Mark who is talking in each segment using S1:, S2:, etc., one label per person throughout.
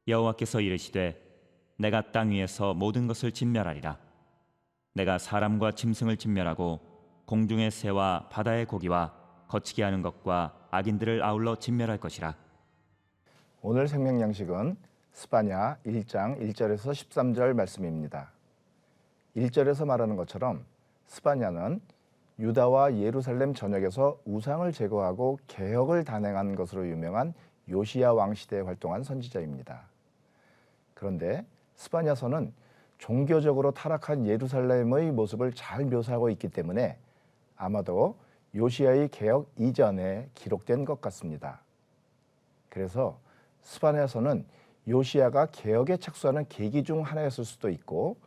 S1: 여호와께서 이르시되 내가 땅 위에서 모든 것을 진멸하리라. 내가 사람과 짐승을 진멸하고 공중의 새와 바다의 고기와 거치게 하는 것과 악인들을 아울러 진멸할 것이라.
S2: 오늘 생명 양식은 스바냐 1장 1절에서 13절 말씀입니다. 1절에서 말하는 것처럼 스바냐는 유다와 예루살렘 전역에서 우상을 제거하고 개혁을 단행한 것으로 유명한 요시야 왕 시대에 활동한 선지자입니다. 그런데 스바냐서는 종교적으로 타락한 예루살렘의 모습을 잘 묘사하고 있기 때문에 아마도 요시야의 개혁 이전에 기록된 것 같습니다. 그래서 스바냐서는 요시야가 개혁에 착수하는 계기 중 하나였을 수도 있고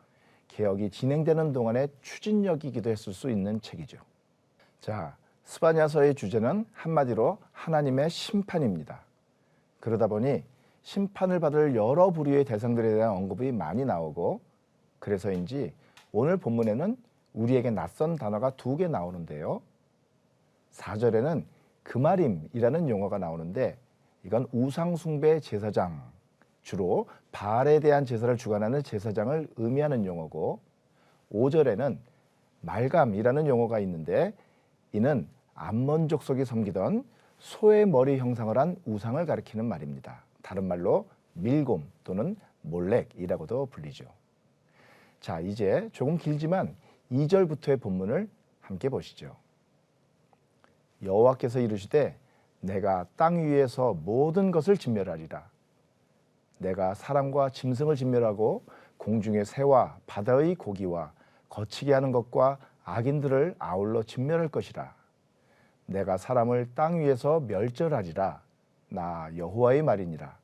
S2: 개혁이 진행되는 동안의 추진력이기도 했을 수 있는 책이죠. 자, 스바냐서의 주제는 한마디로 하나님의 심판입니다. 그러다 보니 심판을 받을 여러 부류의 대상들에 대한 언급이 많이 나오고 그래서인지 오늘 본문에는 우리에게 낯선 단어가 2개 나오는데요. 4절에는 그마림이라는 용어가 나오는데 이건 우상숭배 제사장, 주로 바알에 대한 제사를 주관하는 제사장을 의미하는 용어고 5절에는 말감이라는 용어가 있는데 이는 암몬 족속이 섬기던 소의 머리 형상을 한 우상을 가리키는 말입니다. 다른 말로 밀곰 또는 몰렉이라고도 불리죠. 자, 이제 조금 길지만 2절부터의 본문을 함께 보시죠. 여호와께서 이르시되 내가 땅 위에서 모든 것을 진멸하리라. 내가 사람과 짐승을 진멸하고 공중의 새와 바다의 고기와 거치게 하는 것과 악인들을 아울러 진멸할 것이라. 내가 사람을 땅 위에서 멸절하리라. 나 여호와의 말이니라.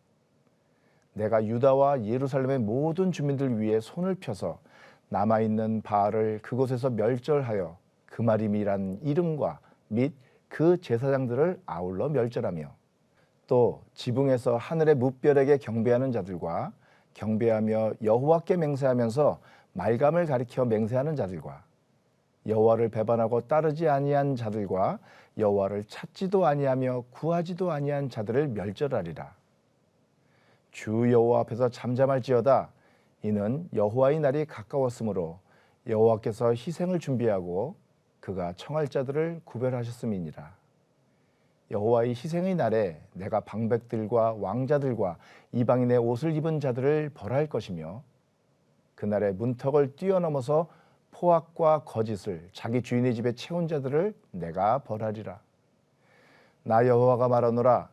S2: 내가 유다와 예루살렘의 모든 주민들 위에 손을 펴서 남아있는 바알을 그곳에서 멸절하여 그마림이란 이름과 및 그 제사장들을 아울러 멸절하며 또 지붕에서 하늘의 무별에게 경배하는 자들과 경배하며 여호와께 맹세하면서 말감을 가리켜 맹세하는 자들과 여호와를 배반하고 따르지 아니한 자들과 여호와를 찾지도 아니하며 구하지도 아니한 자들을 멸절하리라. 주 여호와 앞에서 잠잠할지어다. 이는 여호와의 날이 가까웠으므로 여호와께서 희생을 준비하고 그가 청할 자들을 구별하셨음이니라. 여호와의 희생의 날에 내가 방백들과 왕자들과 이방인의 옷을 입은 자들을 벌할 것이며 그날에 문턱을 뛰어넘어서 포악과 거짓을 자기 주인의 집에 채운 자들을 내가 벌하리라. 나 여호와가 말하노라.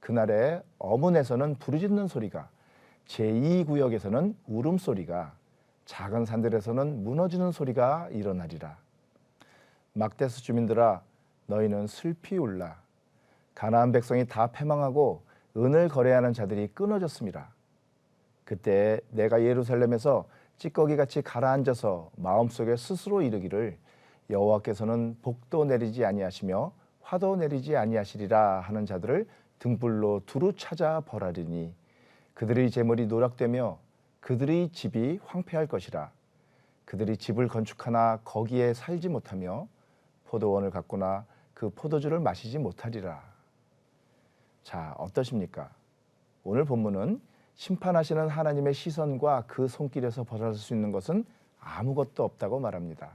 S2: 그날에 어문에서는 부르짖는 소리가 제2구역에서는 울음소리가 작은 산들에서는 무너지는 소리가 일어나리라. 막데스 주민들아 너희는 슬피 울라. 가나안 백성이 다 패망하고 은을 거래하는 자들이 끊어졌습니다. 그때 내가 예루살렘에서 찌꺼기같이 가라앉아서 마음속에 스스로 이르기를 여호와께서는 복도 내리지 아니하시며 화도 내리지 아니하시리라 하는 자들을 등불로 두루 찾아 벌하리니 그들의 재물이 노락되며 그들의 집이 황폐할 것이라. 그들이 집을 건축하나 거기에 살지 못하며 포도원을 갖거나 그 포도주를 마시지 못하리라. 자, 어떠십니까? 오늘 본문은 심판하시는 하나님의 시선과 그 손길에서 벗어날 수 있는 것은 아무것도 없다고 말합니다.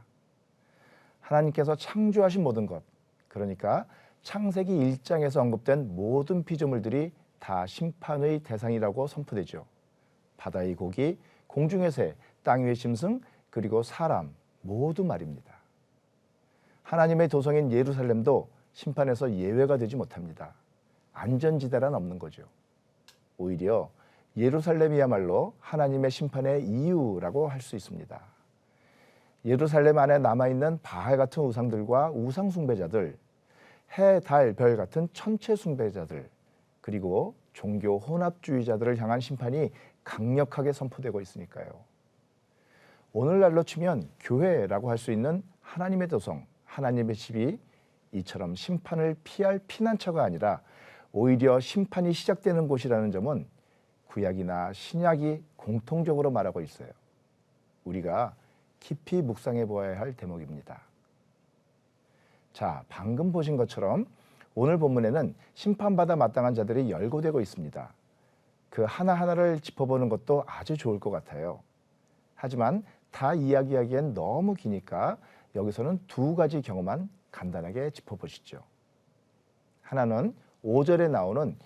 S2: 하나님께서 창조하신 모든 것, 그러니까 창세기 1장에서 언급된 모든 피조물들이 다 심판의 대상이라고 선포되죠. 바다의 고기, 공중의 새, 땅 위의 짐승, 그리고 사람 모두 말입니다. 하나님의 도성인 예루살렘도 심판에서 예외가 되지 못합니다. 안전지대란 없는 거죠. 오히려 예루살렘이야말로 하나님의 심판의 이유라고 할 수 있습니다. 예루살렘 안에 남아있는 바알 같은 우상들과 우상 숭배자들, 해, 달, 별 같은 천체 숭배자들, 그리고 종교 혼합주의자들을 향한 심판이 강력하게 선포되고 있으니까요. 오늘날로 치면 교회라고 할 수 있는 하나님의 도성, 하나님의 집이 이처럼 심판을 피할 피난처가 아니라 오히려 심판이 시작되는 곳이라는 점은 구약이나 신약이 공통적으로 말하고 있어요. 우리가 깊이 묵상해 보아야 할 대목입니다. 자, 방금 보신 것처럼 오늘 본문에는 심판받아 마땅한 자들이 열거되고 있습니다. 그 하나하나를 짚어보는 것도 아주 좋을 것 같아요. 하지만 다 이야기하기엔 너무 기니까 여기서는 두 가지 경우만 간단하게 짚어보시죠. 하나는 5절에 나오는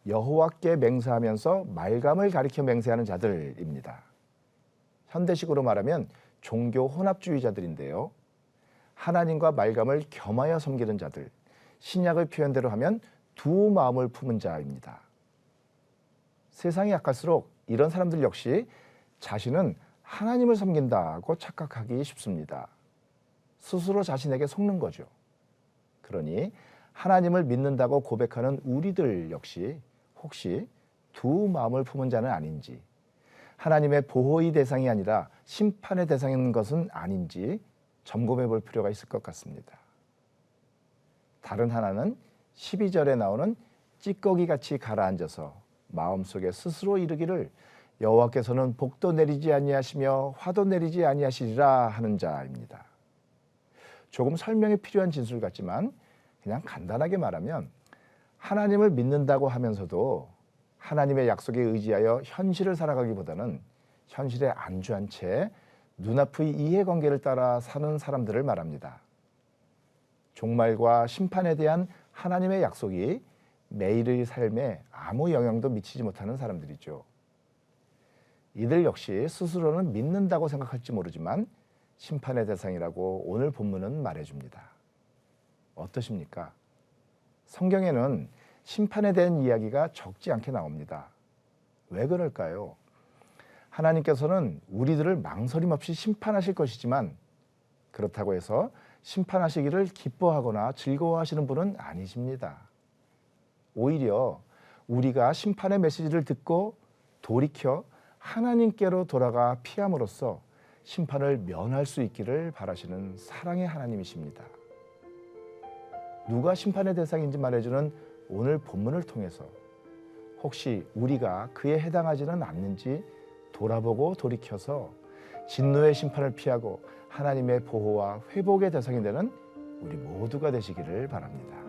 S2: 여호와께 맹세하면서 말감을 가리켜 맹세하는 자들입니다. 현대식으로 말하면 종교 혼합주의자들인데요. 하나님과 말감을 겸하여 섬기는 자들, 신약의 표현대로 하면 두 마음을 품은 자입니다. 세상이 약할수록 이런 사람들 역시 자신은 하나님을 섬긴다고 착각하기 쉽습니다. 스스로 자신에게 속는 거죠. 그러니 하나님을 믿는다고 고백하는 우리들 역시 혹시 두 마음을 품은 자는 아닌지, 하나님의 보호의 대상이 아니라 심판의 대상인 것은 아닌지 점검해 볼 필요가 있을 것 같습니다. 다른 하나는 12절에 나오는 찌꺼기같이 가라앉아서 마음속에 스스로 이르기를 여호와께서는 복도 내리지 아니하시며 화도 내리지 아니하시리라 하는 자입니다. 조금 설명이 필요한 진술 같지만 그냥 간단하게 말하면 하나님을 믿는다고 하면서도 하나님의 약속에 의지하여 현실을 살아가기보다는 현실에 안주한 채 눈앞의 이해관계를 따라 사는 사람들을 말합니다. 종말과 심판에 대한 하나님의 약속이 매일의 삶에 아무 영향도 미치지 못하는 사람들이죠. 이들 역시 스스로는 믿는다고 생각할지 모르지만 심판의 대상이라고 오늘 본문은 말해줍니다. 어떠십니까? 성경에는 심판에 대한 이야기가 적지 않게 나옵니다. 왜 그럴까요? 하나님께서는 우리들을 망설임 없이 심판하실 것이지만 그렇다고 해서 심판하시기를 기뻐하거나 즐거워하시는 분은 아니십니다. 오히려 우리가 심판의 메시지를 듣고 돌이켜 하나님께로 돌아가 피함으로써 심판을 면할 수 있기를 바라시는 사랑의 하나님이십니다. 누가 심판의 대상인지 말해주는 오늘 본문을 통해서 혹시 우리가 그에 해당하지는 않는지 돌아보고 돌이켜서 진노의 심판을 피하고 하나님의 보호와 회복의 대상이 되는 우리 모두가 되시기를 바랍니다.